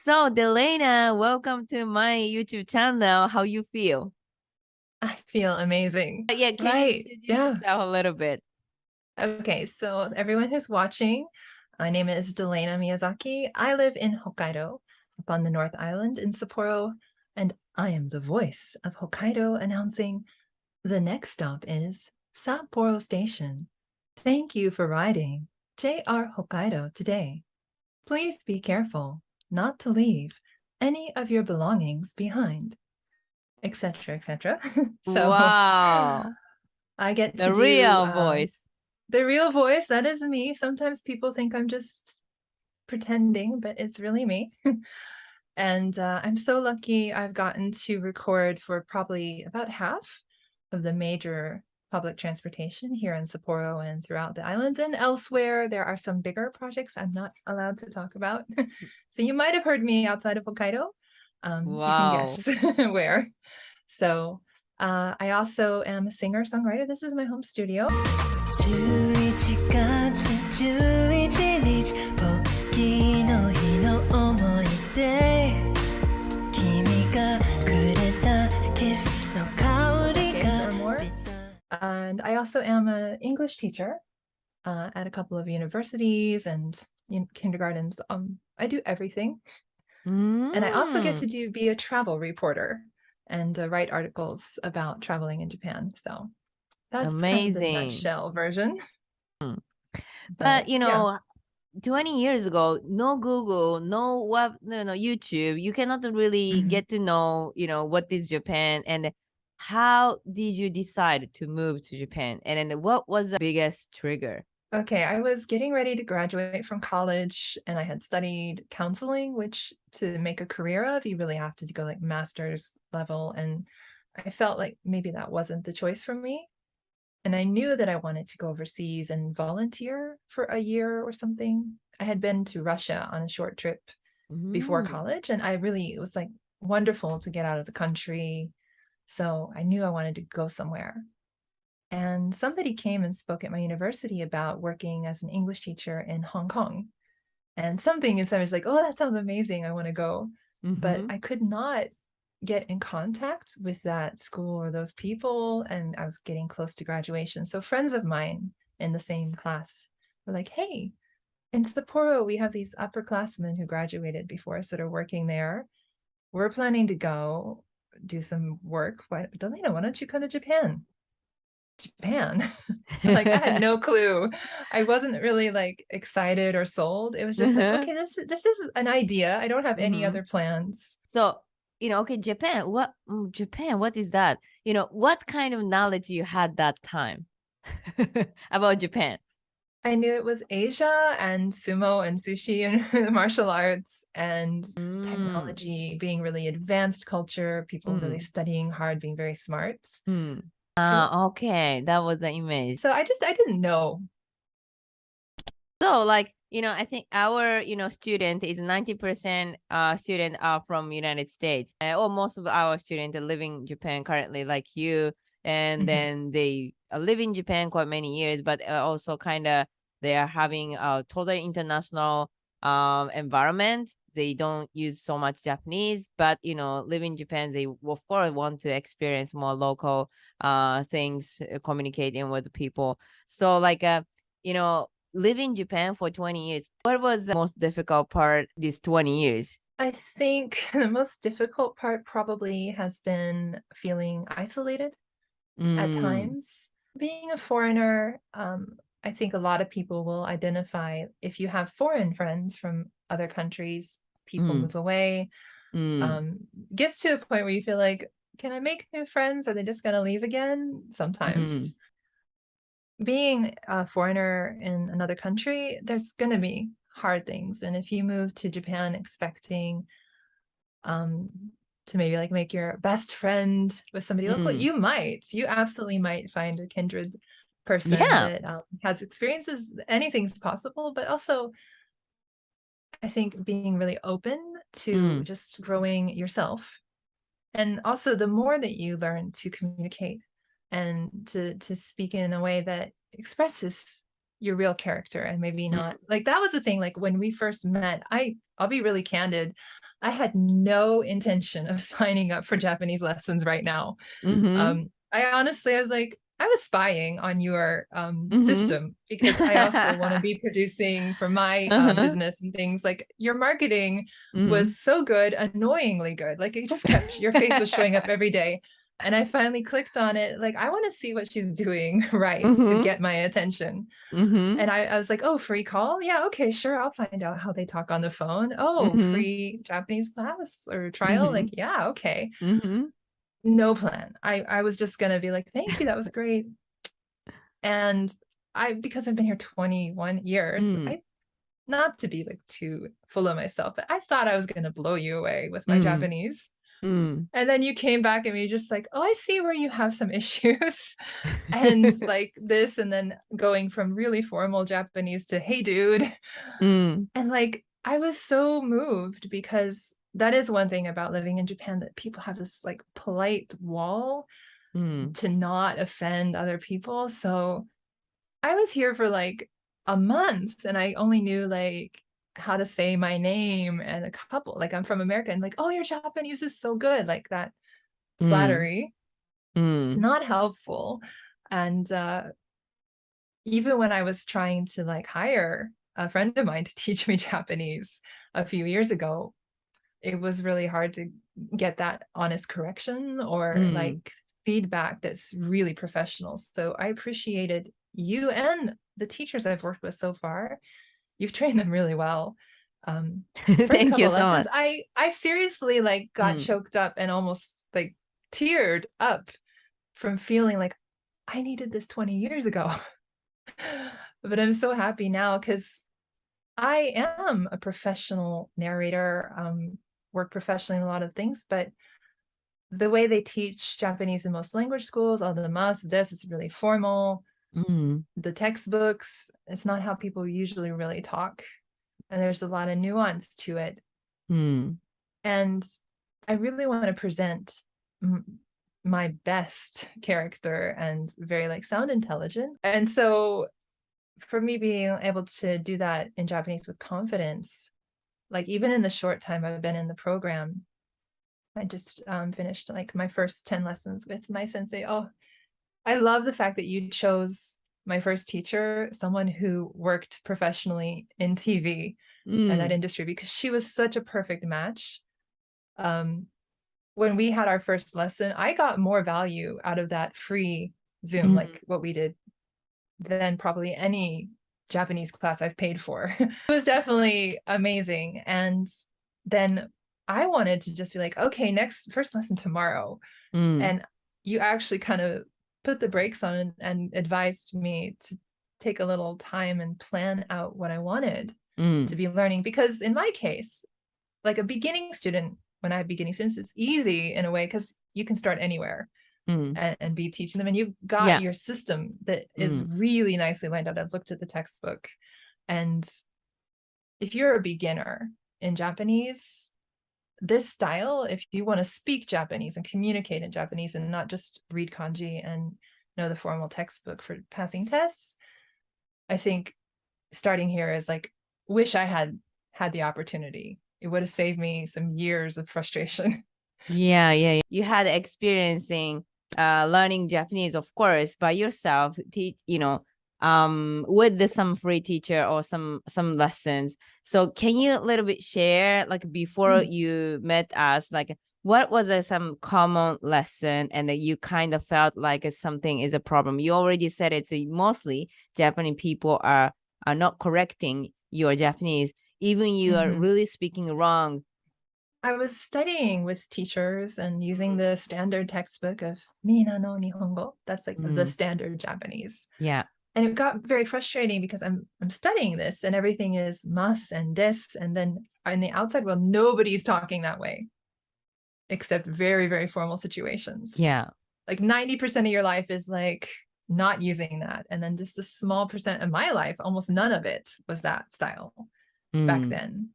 So, Delaina, welcome to my YouTube channel. How you feel? I feel amazing. Yeah, can you Right. introduce Yeah. yourself a little bit? Okay. So everyone who's watching, my name is Delaina Miyazaki. I live in Hokkaido, up on the North Island in Sapporo, and I am the voice of Hokkaido announcing the next stop is Sapporo Station. Thank you for riding JR Hokkaido today. Please be careful not to leave any of your belongings behind, etc., etc. So Wow, I get to the do real voice. the real voice. That is me. Sometimes people think I'm just pretending, but it's really me. And I'm so lucky I've gotten to record for probably about half of the major public transportation here in Sapporo and throughout the islands and elsewhere. There are some bigger projects I'm not allowed to talk about. So you might have heard me outside of Hokkaido. You can Wow. guess where. So I also am a singer-songwriter. This is my home studio. 11月11日ポッキーの日の思い出君がくれたキスの香りが or more. And I also am an English teacher at a couple of universities and kindergartens. I do everything. And I also get to be a travel reporter and write articles about traveling in Japan. So that's kind of the Amazing. nutshell version. But yeah. 20 years ago, no Google, no web, no YouTube, you cannot really Mhm. get to know, what is Japan and how did you decide to move to Japan? And then what was the biggest trigger? Okay, I was getting ready to graduate from college and I had studied counseling, which to make a career of, you really have to go like master's level. And I felt like maybe that wasn't the choice for me. And I knew that I wanted to go overseas and volunteer for a year or something. I had been to Russia on a short trip before Mm. college, and it was like wonderful to get out of the country. So I knew I wanted to go somewhere. And somebody came and spoke at my university about working as an English teacher in Hong Kong. And something inside was like, oh, that sounds amazing. I want to go. But Mm-hmm. I could not get in contact with that school or those people. And I was getting close to graduation. So friends of mine in the same class were like, hey, in Sapporo, we have these upperclassmen who graduated before us that are working there. We're planning to go do some work. Delaina, why don't you come to Japan? Japan. Like I had no clue. I wasn't really like excited or sold. It was just like, okay, this is an idea. I don't have any Mm-hmm. other plans. So, okay, Japan. Japan? What is that? What kind of knowledge you had that time about Japan? I knew it was Asia and sumo and sushi and martial arts and Mm, technology being really advanced culture, people really mm, studying hard, being very smart. mm. To Okay, that was the image. so I didn't know. So, like, I think our, student is 90% student are from United States. Or most of our students are living in Japan currently, like you. And Mhm. then they live in Japan quite many years, but also kind of they are having a totally international environment. They don't use so much Japanese, but live in Japan, they of course want to experience more local things, communicating with people. So like you know live in Japan for 20 years. What was the most difficult part these 20 years? I think the most difficult part probably has been feeling isolated at Mm, times. Being a foreigner, I think a lot of people will identify if you have foreign friends from other countries, people mm, move away. mm, Um, Gets to a point where you feel like, can I make new friends? Are they just going to leave again? mm, Sometimes. Being a foreigner in another country, there's going to be hard things. And if you move to Japan expecting um, to maybe like make your best friend with somebody local, mm. you absolutely might find a kindred person Yeah. that has experiences. Anything's possible, but also I think being really open to Mm, just growing yourself. And also the more that you learn to communicate and to speak in a way that expresses your real character and maybe mm, not like that was the thing like when we first met, I'll be really candid. I had no intention of signing up for Japanese lessons right now. Mm-hmm. I was like, I was spying on your Mm-hmm. system because I also want to be producing for my Uh-huh. business and things. Like your marketing Mm-hmm. was so good, annoyingly good. Like it just kept, your face was showing up every day. And I finally clicked on it. Like, I want to see what she's doing right to Mm-hmm. get my attention. Mm-hmm. And I was like, oh, free call? Yeah, okay, sure. I'll find out how they talk on the phone. Oh, Mm-hmm. free Japanese class or trial? Mm-hmm. Like, yeah, okay. Mm-hmm. No plan. I was just gonna be like, thank you, that was great. And because I've been here 21 years, Mm. not to be like too full of myself, but I thought I was gonna blow you away with my Mm. Japanese. Mm. And then you came back and you're just like, oh, I see where you have some issues. And like this, and then going from really formal Japanese to, hey, dude. Mm. And like, I was so moved because that is one thing about living in Japan, that people have this like polite wall Mm. to not offend other people. So I was here for like a month and I only knew like how to say my name and a couple, like I'm from America, and like, oh, your Japanese is so good. Like that Mm. flattery. It's Mm. not helpful. And even when I was trying to like hire a friend of mine to teach me Japanese a few years ago, it was really hard to get that honest correction or Mm. like feedback that's really professional. So I appreciated you and the teachers I've worked with so far. You've trained them really well. First Thank you couple so lessons, much. I seriously like got Mm. choked up and almost like teared up from feeling like I needed this 20 years ago. But I'm so happy now because I am a professional narrator, work professionally in a lot of things, but the way they teach Japanese in most language schools, all the mas, this is really formal. Mm. The textbooks, it's not how people usually really talk. And there's a lot of nuance to it. Mm. And I really want to present my best character and very like sound intelligent. And so for me being able to do that in Japanese with confidence, like even in the short time I've been in the program, I just finished like my first 10 lessons with my sensei. Oh, I love the fact that you chose my first teacher, someone who worked professionally in TV and that Mm. industry, because she was such a perfect match. When we had our first lesson, I got more value out of that free Zoom, Mm. like what we did, than probably any Japanese class I've paid for. It was definitely amazing. And then I wanted to just be like, okay, first lesson tomorrow. Mm. And you actually kind of put the brakes on and advised me to take a little time and plan out what I wanted Mm. to be learning. Because in my case, like a beginning student, when I have beginning students, it's easy in a way because you can start anywhere Mm. and be teaching them, and you've got Yeah. your system that is Mm. really nicely lined out. I've looked at the textbook, and if you're a beginner in Japanese, this style, if you want to speak Japanese and communicate in Japanese and not just read kanji and know the formal textbook for passing tests, I think starting here is like, wish I had the opportunity. It would have saved me some years of frustration. Yeah, yeah, yeah. You had experiencing learning Japanese, of course, by yourself, with some free teacher or some lessons. So can you a little bit share, like before you met us, like what was some common lesson and that you kind of felt like something is a problem? You already said it's mostly Japanese people are not correcting your Japanese, even you are really speaking wrong. I was studying with teachers and using the standard textbook of Mina no Nihongo. That's like the standard Japanese. Yeah. And it got very frustrating because I'm studying this and everything is mas and des, and then in the outside world, nobody's talking that way except very, very formal situations. Yeah. Like 90% of your life is like not using that. And then just a small percent of my life, almost none of it was that style back then.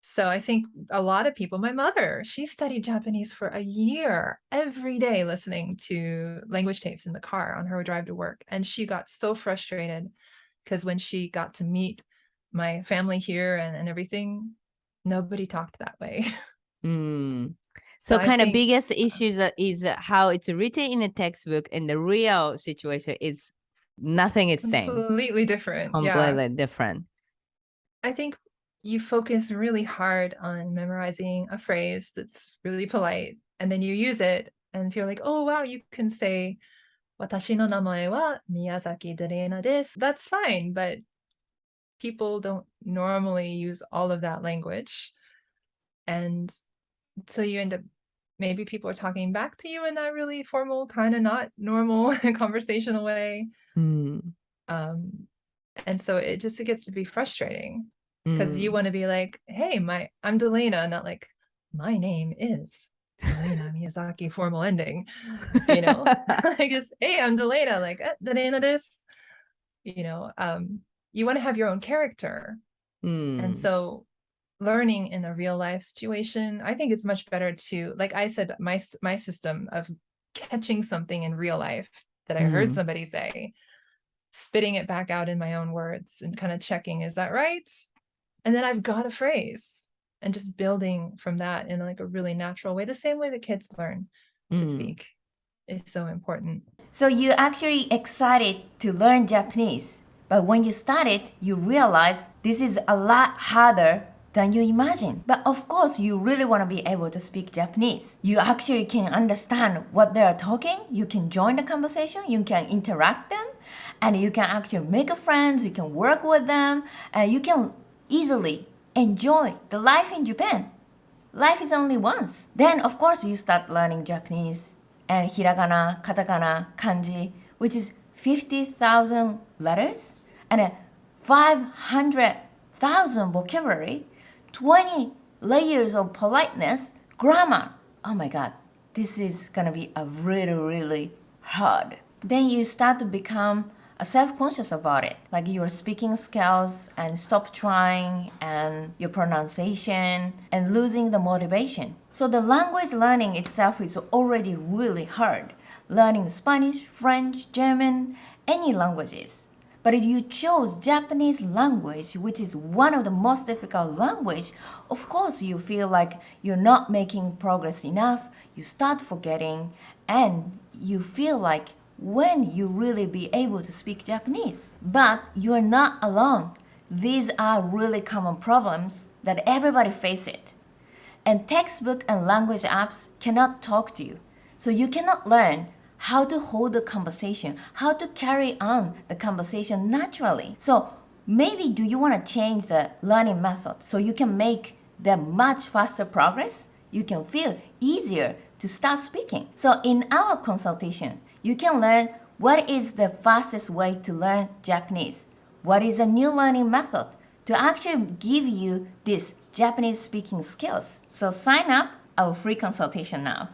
So I think a lot of people, my mother, she studied Japanese for a year, every day listening to language tapes in the car on her drive to work. And she got so frustrated because when she got to meet my family here and everything, nobody talked that way. Mm. So So I kind of think- biggest issues is how it's written in a textbook and the real situation is nothing is same. Completely different. Completely different. I think you focus really hard on memorizing a phrase that's really polite, and then you use it, and if you're like, oh wow, you can say, 私の名前は Miyazaki Delaina desu. That's fine, but people don't normally use all of that language. And so you end up, maybe people are talking back to you in that really formal, kind of not normal conversational way. Mm. And so it gets to be frustrating because you want to be like, hey, I'm Delaina, not like, my name is Delaina Miyazaki, formal ending, you know, like just, hey, I'm Delaina, like, Delaina this, you know, you want to have your own character. And so learning in a real life situation, I think it's much better to, like I said, my system of catching something in real life that I heard somebody say, spitting it back out in my own words and kind of checking, is that right? And then I've got a phrase and just building from that in like a really natural way, the same way that kids learn to speak is so important. So you actually excited to learn Japanese, but when you started, you realize this is a lot harder than you imagine. But of course, you really want to be able to speak Japanese. You actually can understand what they are talking. You can join the conversation. You can interact them, and you can actually make friends. You can work with them, and you can easily enjoy the life in Japan. Life is only once. Then, of course, you start learning Japanese and hiragana, katakana, kanji, which is 50,000 letters and 500,000 vocabulary, 20 layers of politeness, grammar. Oh my God, this is gonna be a really, really hard. Then you start to become self-conscious about it, like your speaking skills and stop trying and your pronunciation and losing the motivation. So the language learning itself is already really hard. Learning Spanish, French, German, any languages. But if you chose Japanese language, which is one of the most difficult language, of course you feel like you're not making progress enough, you start forgetting, and you feel like when you really be able to speak Japanese. But you're not alone. These are really common problems that everybody face it. And textbook and language apps cannot talk to you. So you cannot learn how to hold the conversation, how to carry on the conversation naturally. So maybe do you want to change the learning method so you can make the much faster progress? You can feel easier to start speaking. So in our consultation, you can learn what is the fastest way to learn Japanese. What is a new learning method to actually give you this Japanese speaking skills. So sign up our free consultation now.